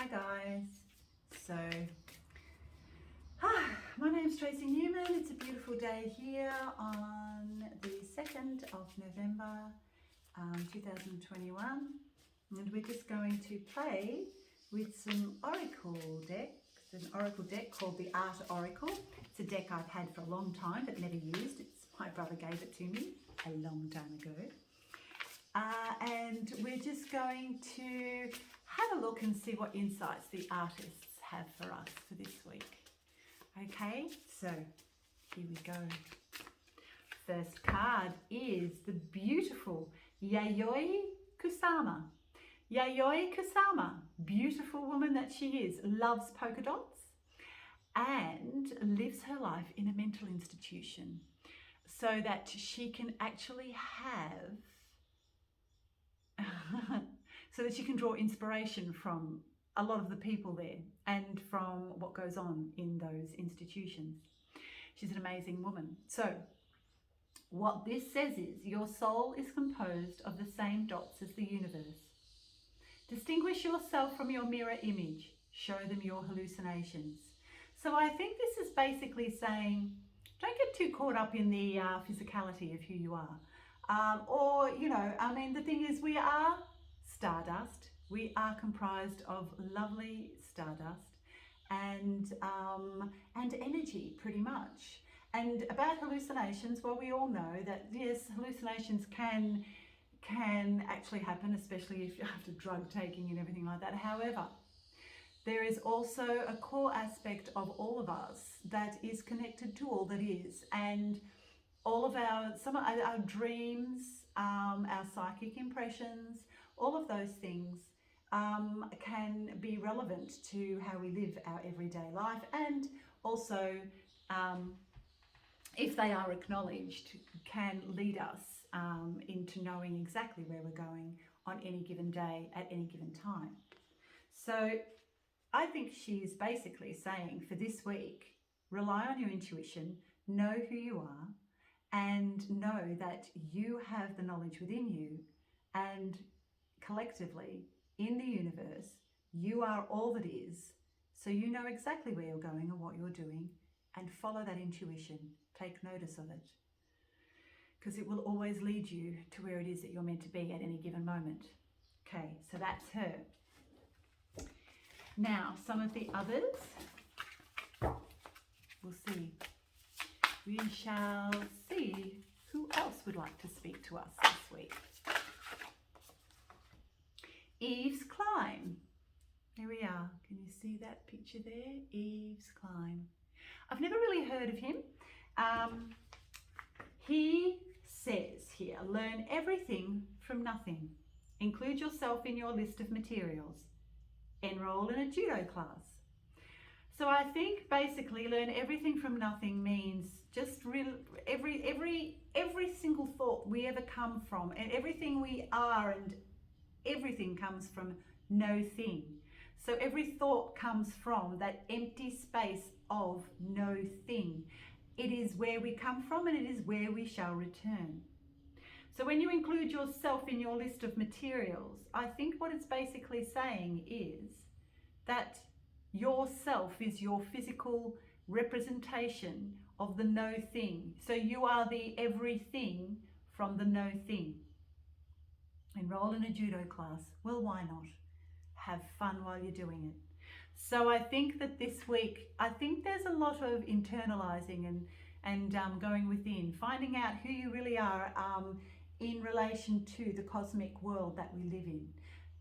Hi guys. So, my name's Tracy Newman. It's a beautiful day here on the 2nd of November 2021, and we're just going to play with some oracle decks. There's an oracle deck called the Art Oracle. It's a deck I've had for a long time but never used. My brother gave it to me a long time ago. And we're just going to have a look and see what insights the artists have for us for this week. Okay, so here we go. First card is the beautiful Yayoi Kusama. Yayoi Kusama, beautiful woman that she is, loves polka dots and lives her life in a mental institution so that she can actually have so that you can draw inspiration from a lot of the people there and from what goes on in those institutions. She's an amazing woman. So what this says is your soul is composed of the same dots as the universe. Distinguish yourself from your mirror image. Show them your hallucinations. So I think this is basically saying, don't get too caught up in the physicality of who you are. The thing is, we are stardust. We are comprised of lovely stardust and energy, pretty much. And about hallucinations, well, we all know that yes, hallucinations can actually happen, especially if you're after drug taking and everything like that. However, there is also a core aspect of all of us that is connected to all that is, and all of our dreams, our psychic impressions, all of those things can be relevant to how we live our everyday life, and also if they are acknowledged, can lead us into knowing exactly where we're going on any given day at any given time. So I think she's basically saying for this week, rely on your intuition, know who you are, and know that you have the knowledge within you, and collectively in the universe, you are all that is. So you know exactly where you're going and what you're doing, and follow that intuition. Take notice of it, because it will always lead you to where it is that you're meant to be at any given moment. Okay, so that's her. Now, some of the others, we'll see. We shall see who else would like to speak to us this week. Eve's Climb. There we are. Can you see that picture there? Eve's Climb. I've never really heard of him. He says here, learn everything from nothing. Include yourself in your list of materials. Enroll in a judo class. So I think basically learn everything from nothing means just every single thought we ever come from, and everything we are, and everything comes from no thing. So every thought comes from that empty space of no thing. It is where we come from, and it is where we shall return. So when you include yourself in your list of materials, I think what it's basically saying is that yourself is your physical representation of the no thing. So you are the everything from the no thing. Enroll in a judo class. Well, why not? Have fun while you're doing it. So I think that this week, I think there's a lot of internalizing and going within, finding out who you really are in relation to the cosmic world that we live in.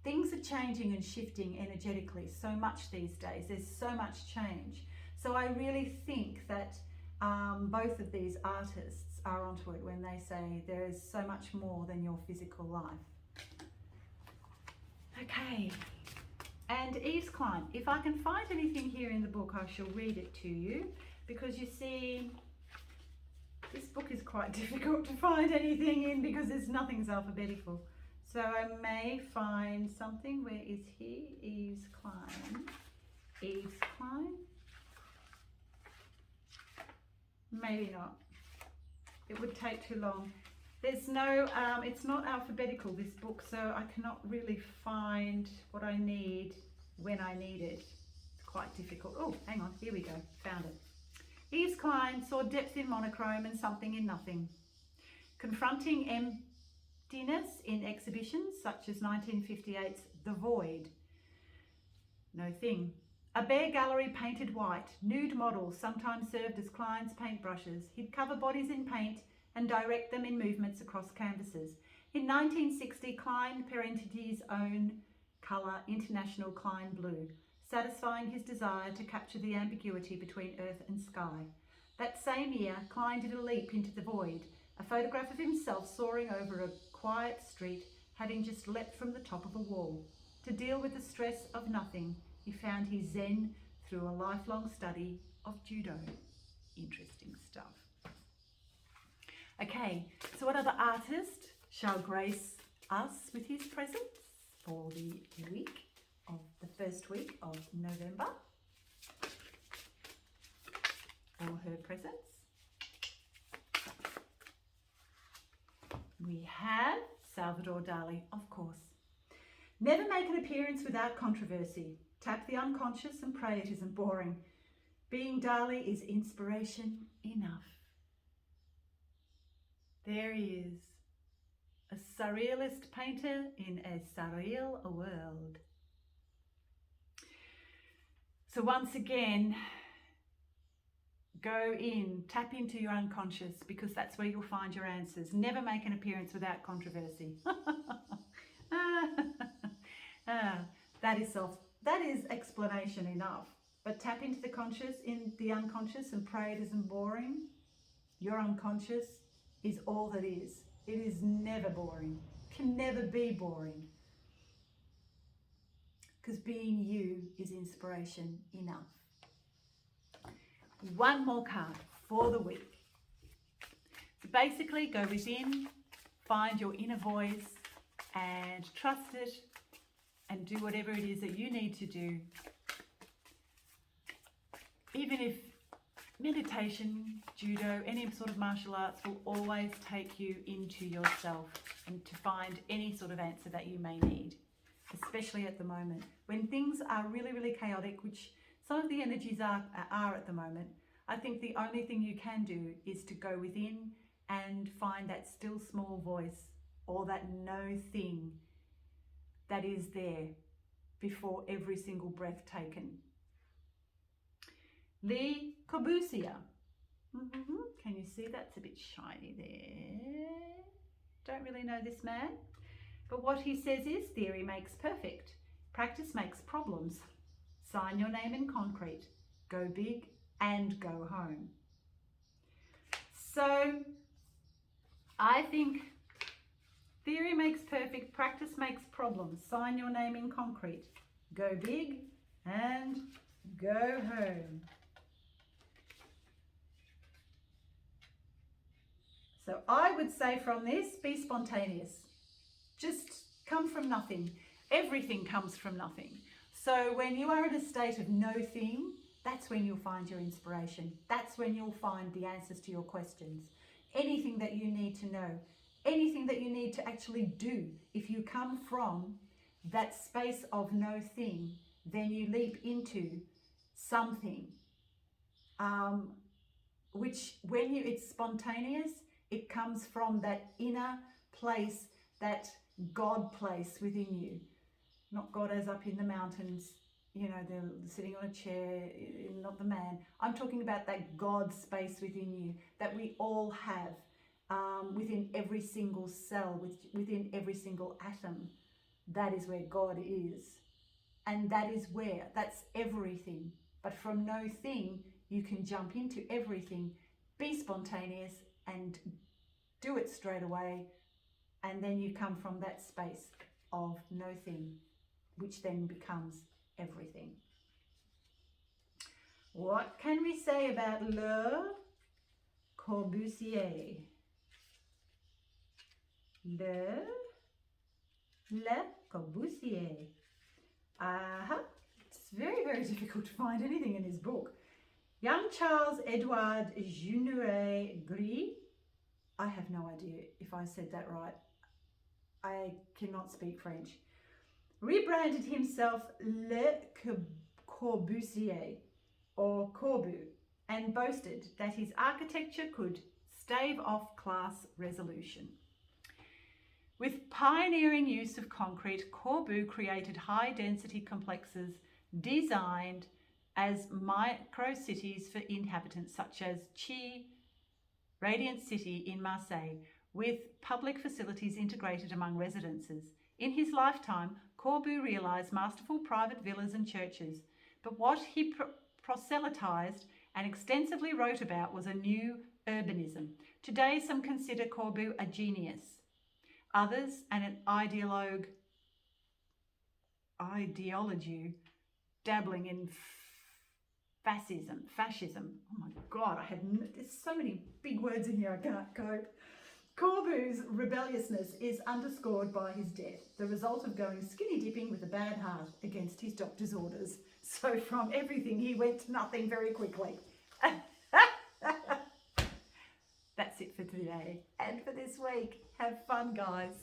Things are changing and shifting energetically so much these days. There's so much change. So I really think that both of these artists are onto it when they say there is so much more than your physical life. Okay, and Eve's Climb. If I can find anything here in the book, I shall read it to you, because you see, this book is quite difficult to find anything in because nothing's alphabetical. So I may find something. Where is he? Eve's Climb. Eve's Climb. Maybe not. It would take too long. There's no, it's not alphabetical, this book, so I cannot really find what I need when I need it. It's quite difficult. Oh, hang on, here we go, found it. Yves Klein saw depth in monochrome and something in nothing. Confronting emptiness in exhibitions such as 1958's The Void. No thing. A bare gallery painted white, nude models sometimes served as Klein's paintbrushes. He'd cover bodies in paint and direct them in movements across canvases. In 1960, Klein parented his own colour International Klein Blue, satisfying his desire to capture the ambiguity between earth and sky. That same year, Klein did a leap into the void, a photograph of himself soaring over a quiet street, having just leapt from the top of a wall. To deal with the stress of nothing, he found his zen through a lifelong study of judo. Interesting stuff. Okay, so what other artist shall grace us with his presence for the week of the first week of November? Or her presence? We have Salvador Dali, of course. Never make an appearance without controversy. Tap the unconscious and pray it isn't boring. Being Dali is inspiration enough. There he is, a surrealist painter in a surreal world. So once again, go in, tap into your unconscious, because that's where you'll find your answers. Never make an appearance without controversy. That is explanation enough. But tap into the conscious, in the unconscious, and pray it isn't boring. Your unconscious is all that is. It is never boring. Can never be boring. Because being you is inspiration enough. One more card for the week. So basically, go within, find your inner voice and trust it, and do whatever it is that you need to do. Even if meditation, judo, any sort of martial arts will always take you into yourself and to find any sort of answer that you may need, especially at the moment. When things are really, really chaotic, which some of the energies are at the moment, I think the only thing you can do is to go within and find that still small voice, or that no thing that is there before every single breath taken. Le Corbusier. Can you see that's a bit shiny there? Don't really know this man. But what he says is, theory makes perfect. Practice makes problems. Sign your name in concrete. Go big and go home. So I think theory makes perfect, practice makes problems. Sign your name in concrete. Go big and go home. So I would say from this, be spontaneous. Just come from nothing. Everything comes from nothing. So when you are in a state of no thing, that's when you'll find your inspiration. That's when you'll find the answers to your questions. Anything that you need to know, anything that you need to actually do. If you come from that space of no thing, then you leap into something, which when it's spontaneous, it comes from that inner place, that God place within you. Not God as up in the mountains, you know, they're sitting on a chair, not the man. I'm talking about that God space within you that we all have, within every single cell, within every single atom. That is where God is. And that's everything. But from no thing, you can jump into everything, be spontaneous and do it straight away. And then you come from that space of no thing, which then becomes everything. What can we say about Le Corbusier? Le Corbusier. It's very, very difficult to find anything in his book. Young Charles Edouard Juneret Gris. I have no idea if I said that right. I cannot speak French. rebranded himself Le Corbusier, or Corbu, and boasted that his architecture could stave off class resolution. With pioneering use of concrete, Corbu created high-density complexes designed as micro-cities for inhabitants, such as Chi, Radiant City in Marseille, with public facilities integrated among residences. In his lifetime, Corbu realised masterful private villas and churches, but what he proselytised and extensively wrote about was a new urbanism. Today, some consider Corbu a genius. Others, an ideologue dabbling in fascism. Oh my God, there's so many big words in here I can't cope. Corbu's rebelliousness is underscored by his death, the result of going skinny dipping with a bad heart against his doctor's orders. So from everything, he went to nothing very quickly. That's it for today and for this week. Have fun, guys.